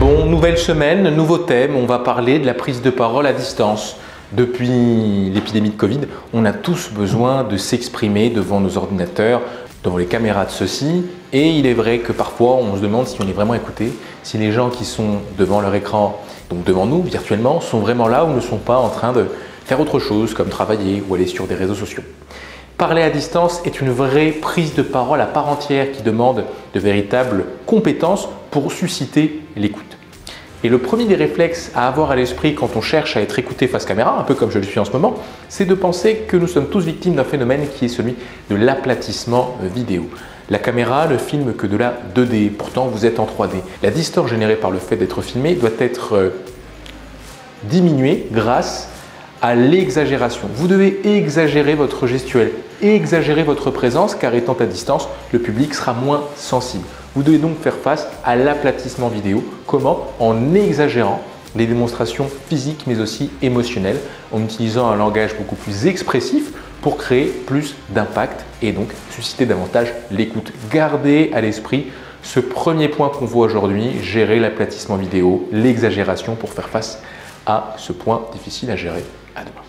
Bon, nouvelle semaine, nouveau thème, on va parler de la prise de parole à distance. Depuis l'épidémie de Covid, on a tous besoin de s'exprimer devant nos ordinateurs, devant les caméras de ceux-ci. Et il est vrai que parfois on se demande si on est vraiment écouté, si les gens qui sont devant leur écran, donc devant nous virtuellement, sont vraiment là ou ne sont pas en train de faire autre chose comme travailler ou aller sur des réseaux sociaux. Parler à distance est une vraie prise de parole à part entière qui demande de véritables compétences pour susciter l'écoute. Et le premier des réflexes à avoir à l'esprit quand on cherche à être écouté face caméra, un peu comme je le suis en ce moment, c'est de penser que nous sommes tous victimes d'un phénomène qui est celui de l'aplatissement vidéo. La caméra ne filme que de la 2D, pourtant vous êtes en 3D. La distance générée par le fait d'être filmé doit être diminuée grâce à l'exagération. Vous devez exagérer votre gestuelle, exagérer votre présence car étant à distance, le public sera moins sensible. Vous devez donc faire face à l'aplatissement vidéo. Comment? En exagérant les démonstrations physiques mais aussi émotionnelles, en utilisant un langage beaucoup plus expressif pour créer plus d'impact et donc susciter davantage l'écoute. Gardez à l'esprit ce premier point qu'on voit aujourd'hui, gérer l'aplatissement vidéo, l'exagération pour faire face à ce point difficile à gérer. À demain.